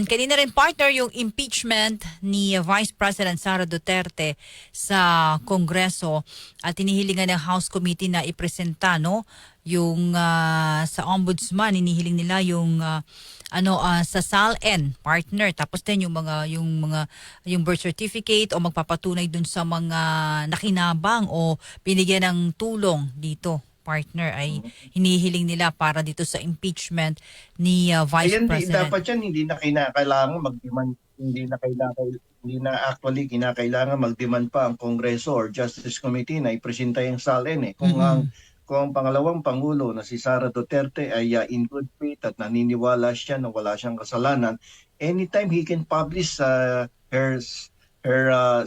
And kanina rin partner yung impeachment ni Vice President Sara Duterte sa Kongreso at hinihilingan ng House Committee na ipresenta no yung sa Ombudsman hinihiling nila yung sa SALN partner tapos din yung birth certificate o magpapatunay dun sa mga nakinabang o binigyan ng tulong dito partner ay hinihiling nila para dito sa impeachment ni Vice Ayan, President. dapat yan, hindi na kinakailangan mag-demand, hindi na actually kinakailangan mag-demand pa ang Kongreso or Justice Committee na ipresenta yung SALN eh. Kung ang pangalawang Pangulo na si Sara Duterte ay in good faith at naniniwala siya na wala siyang kasalanan, anytime he can publish her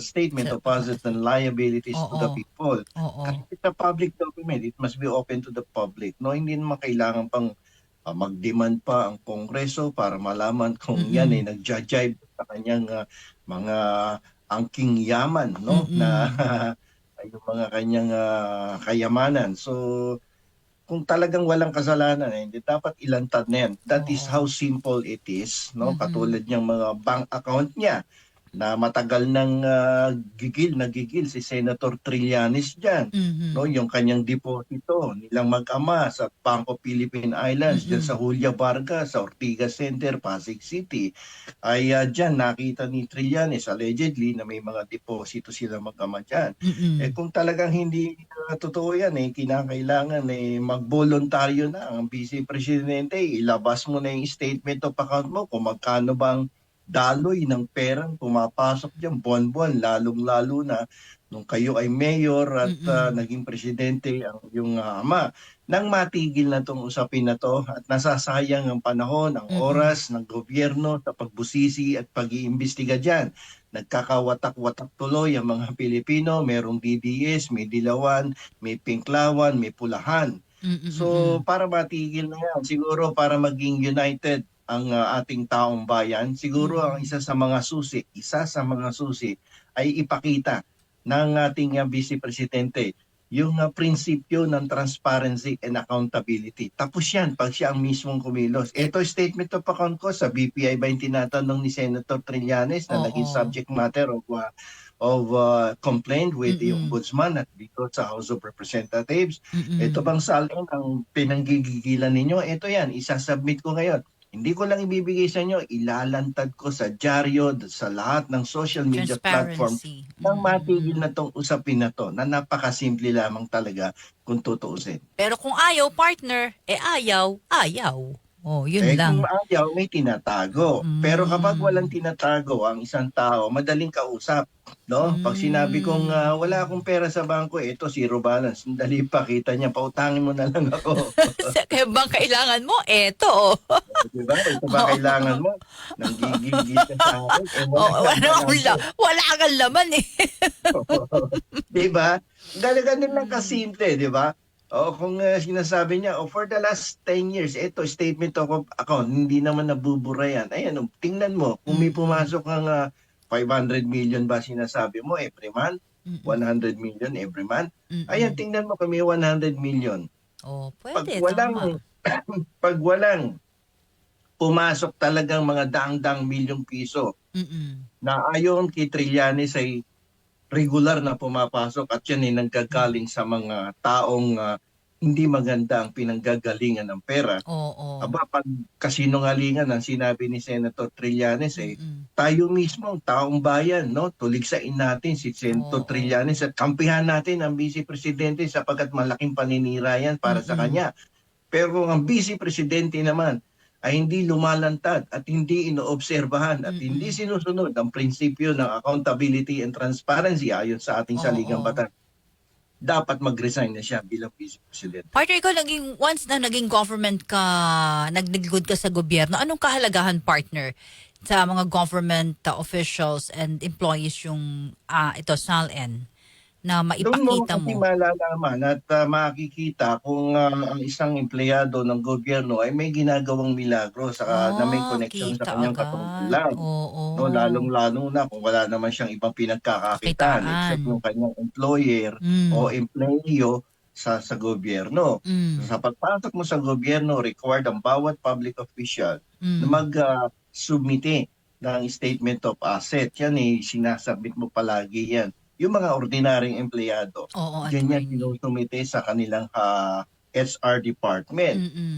statement of assets and liabilities to the people. Kasi it's a public document, it must be open to the public. No, hindi naman kailangan pang mag-demand pa ang Kongreso para malaman kung yan ay nagja-jibe sa kanyang mga angking yaman, no, na yung mga kanyang kayamanan. So kung talagang walang kasalanan, hindi dapat ilantad na yan. That is how simple it is, no? Katulad niyang mga bank account niya na matagal nang gigil si Senator Trillanes dyan. No, yung kanyang deposito nilang mag-ama sa Bangko Philippine Islands, dyan sa Julia Vargas, sa Ortigas Center, Pasig City, ay dyan nakita ni Trillanes allegedly na may mga deposito sila mag-ama dyan. Eh kung talagang hindi totoo yan, kinakailangan mag-voluntaryo na ang Vice Presidente, ilabas mo na yung statement of account mo kung magkano bang daloy ng perang pumapasok dyan buwan-buwan, lalong-lalo na nung kayo ay mayor at naging presidente ang iyong ama. Nang matigil na itong usapin na to at nasasayang ang panahon, ang oras ng gobyerno sa pagbusisi at pag-iimbestiga dyan. Nagkakawatak-watak tuloy ang mga Pilipino, merong DDS, may dilawan, may pinklawan, may pulahan. So para matigil na yan, siguro para maging united ang ating taong bayan, siguro ang isa sa mga susi ay ipakita ng ating Vice Presidente yung prinsipyo ng transparency and accountability. Tapos yan, pag siya ang mismong kumilos. Ito statement of account ko sa BPI ba yung tinatanong ni Senator Trillanes na naging subject matter of complaint with the Ombudsman at dito sa House of Representatives. Ito bang SALN ang pinanggigigilan ninyo? Ito yan, isasubmit ko ngayon. Hindi ko lang ibibigay sa inyo, ilalantad ko sa dyaryo, sa lahat ng social media platform nang matigil na tong usapin na to, na napakasimple lamang talaga kung tutuusin. Pero kung ayaw, partner, ayaw. Yun lang. Kung ayaw, may tinatago. Pero kapag walang tinatago ang isang tao, madaling kausap. No? Pag sinabi kong wala akong pera sa bangko, ito zero balance. Dali pa, kita niya, pautangin mo na lang ako. Kaya bang kailangan mo? Eto. Diba? Ito ba kailangan mo? Nanggigigil ka sa akin. Wala kang laman eh. Diba? Ganun lang kasimple, diba? O kung sinasabi niya, for the last 10 years, ito, statement of account, hindi naman nabubura yan. Ayan, tingnan mo, kung may pumasok ng 500 million ba sinasabi mo every month? 100 million every month? Ayan, tingnan mo kung may 100 million. Pwede. Pag walang pumasok talagang mga daang-daang milyong piso na ayon kay Trillanes ay regular na pumapasok at yan ay nanggagaling sa mga taong hindi maganda ang pinanggagalingan ng pera. Aba, pag kasinungalingan ang sinabi ni Senator Trillanes, tayo mismo, ang taong bayan, no, tuligsain natin si Senator Trillanes at kampihan natin ang Vice Presidente sapagkat malaking paninira yan para sa kanya. Pero kung ang Vice Presidente naman ay hindi lumalantad at hindi inoobserbahan at hindi sinusunod ang prinsipyo ng accountability and transparency ayon sa ating saligang batas, dapat mag-resign na siya bilang Vice President. Partner, ikaw once na naging government ka, naglingkod ka sa gobyerno, anong kahalagahan, partner, sa mga government officials and employees yung ito, SALN, na maipakita mo? Doon mo kasi malalaman at makikita kung ang isang empleyado ng gobyerno ay may ginagawang milagro na may connection sa kanyang katungkulan. No, lalong-lalo na kung wala naman siyang ibang pinagkakakitaan except yung kanyang employer o employee sa gobyerno. Sa pagpasok mo sa gobyerno, required ang bawat public official na submite ng statement of asset. Yan sinasubmit mo palagi yan. Yung mga ordinaryong empleyado, Oo, yan attorney. sinusumite sa kanilang HR department. Mm-mm.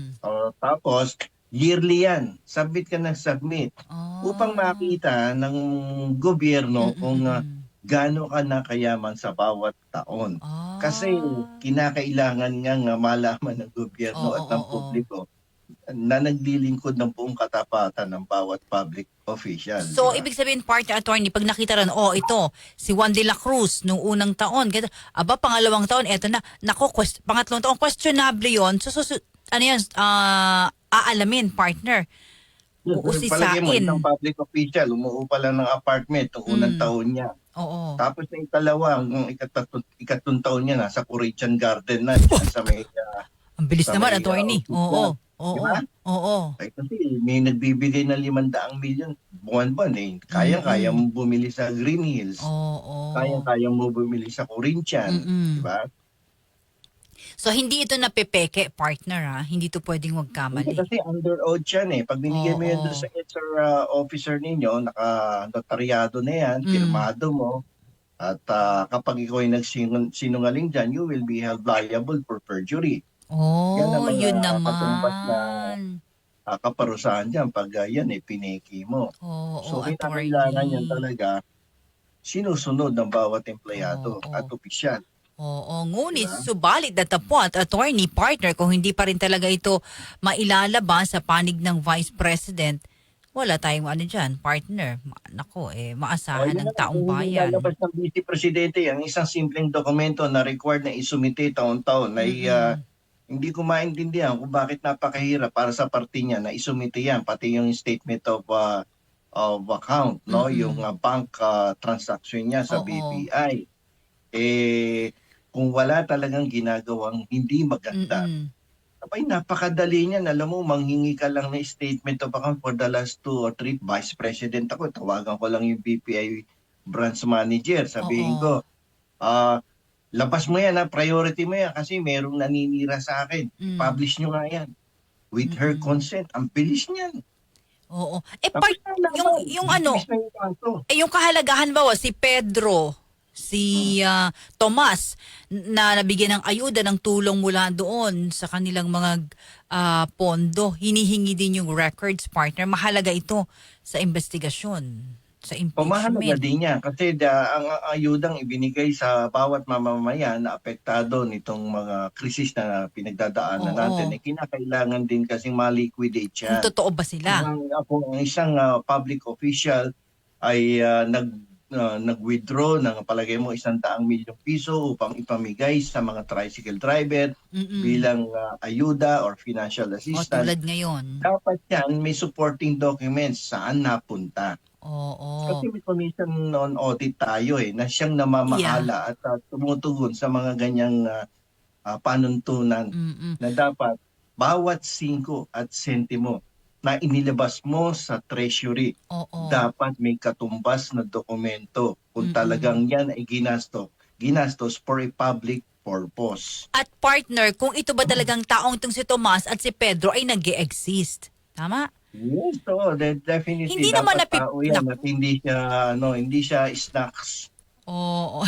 Tapos, yearly yan. Submit ka ng submit. Upang Ah. makita ng gobyerno kung Mm-mm. gaano ka nakayaman sa bawat taon. Kasi Ah. kinakailangan nga malaman ng gobyerno Oo, at ng oo. publiko na naglilingkod ng buong katapatan ng bawat public official, di So, ba? ibig sabihin, partner attorney, pag nakita rin, ito, si Juan de la Cruz, nung unang taon, ganito, pangalawang taon, eto na, nako, pangatlong taon, questionable yun. So, ano yan, aalamin, partner. Palagay mo, isang Uusisain. public official, umuupa lang ng apartment ng unang Mm. taon niya. Oo. Tapos na ikalawa, hanggang ikatlong taon niya, nasa Corinthian Garden na, dyan sa may, Ang bilis naman, attorney. office Oo. niya. Di Oo. ba? Oo. Ay, kasi may nagbibigay ng 500 milyon buwan-buwan Kaya-kaya Mm-mm. mo bumili sa Green Hills. Oo. Kaya-kaya mo bumili sa Corinthian. Di Mm-mm. ba? So, hindi ito napepeke, partner, ha? Hindi ito pwedeng Hindi magkamali. kasi under oath yan Pag binigay mo yan doon Oo. sa HR officer ninyo, naka-notaryado na yan, Mm. pirmado mo, at kapag ikaw ay nagsinungaling dyan, you will be held liable for perjury. Yan ang Oh, mga yun katumbas na naman. kaparusahan dyan pag yan pineki mo. Oo, So, kinakailangan yan attorney. talaga sinusunod ng bawat empleyado Oo. at opisyal. Oo, Di ngunit ba? subalit datapwat, attorney, partner, kung hindi pa rin talaga ito mailalabas sa panig ng Vice President, wala tayong ano dyan, partner. Nako, maasahan Yun ng na nga, taong kung hindi bayan. lalabas ng Vice Presidente, ang isang simpleng dokumento na required na isumite taon-taon ay Mm-mm. hindi ko maintindihan kung bakit napakahirap para sa party niya na isumite yan, pati yung statement of account, no? Yung Mm-mm. bank transaction niya sa Oo. BPI. Kung wala talagang ginagawang hindi maganda, Mm-mm. abay, napakadali niyan. Alam mo, manghingi ka lang ng statement of account for the last 2 or 3. Vice President ako, tawagan ko lang yung BPI branch manager. Sabihin Oo. ko, labas mo yan, priority mo yan kasi merong naninira sa akin. Mm. Publish nyo nga yan. With her Mm-mm. consent. Ang bilis niyan. Oo. Tapos na Yung, naman, yung ano, dismiss na yung kaso. yung kahalagahan ba, si Pedro, si Tomas, na nabigyan ng ayuda ng tulong mula doon sa kanilang mga pondo, hinihingi din yung records, partner. Mahalaga ito sa investigasyon, sa Pamahalaga impeachment. din yan kasi ang ayudang ibinigay sa bawat mamamayan na apektado nitong mga krisis na pinagdadaanan natin, Oo. kinakailangan din kasing ma-liquidate Kung yan. totoo ba sila? Kung ang isang public official ay nag-withdraw ng palagay mo 100 milyong piso upang ipamigay sa mga tricycle driver Mm-mm. bilang ayuda or financial O assistance, tulad ngayon. dapat yan may supporting documents saan napunta. Oo. Kasi may commission on audit tayo na siyang Yeah. namamahala at tumutugon sa mga ganyang panuntunan Mm-mm. na dapat bawat 5 at sentimo na inilabas mo sa treasury, Oo. dapat may katumbas na dokumento kung Mm-mm. talagang yan ay ginastos for a public purpose. At partner, kung ito ba talagang taong itong si Tomas at si Pedro ay nag-e-exist. Tama? Yes, definitely Hindi naman dapat tao yan at hindi siya snacks. Oo.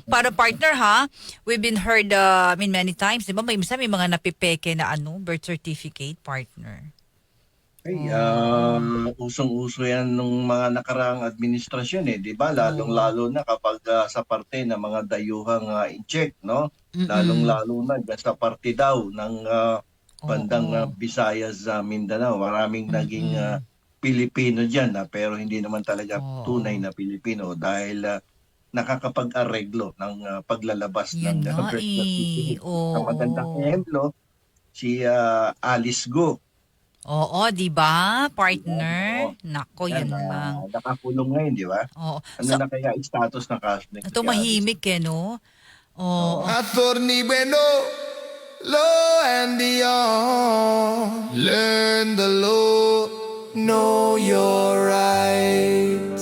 Para partner ha, we've been heard many times, di ba? May mga napipeke na birth certificate, partner. Ay, Oo. usong-uso yan nung mga nakaraang administrasyon di ba? Oo. Lalong-lalo na kapag sa parte ng mga dayuhang incheck, no? Mm-mm. Lalong-lalo na dyan sa parte daw ng bandang Oo. Visayas, Mindanao. Maraming naging Mm-mm. Pilipino dyan, pero hindi naman talaga tunay Oo. na Pilipino dahil nakakapag-areglo ng paglalabas Yan ng nga birth certificate. Ang magandang Oo. ehemplo, si Alice Go. Oo, di ba, Oo. partner? Nako, Yan, yan lang. nakakulong ngayon, di ba? Oo. Ano So, na kaya status ng kaso ni ito Alice? mahimik no? Oo. Oo. Attorney Bueno, law and beyond. Learn the law, know your right.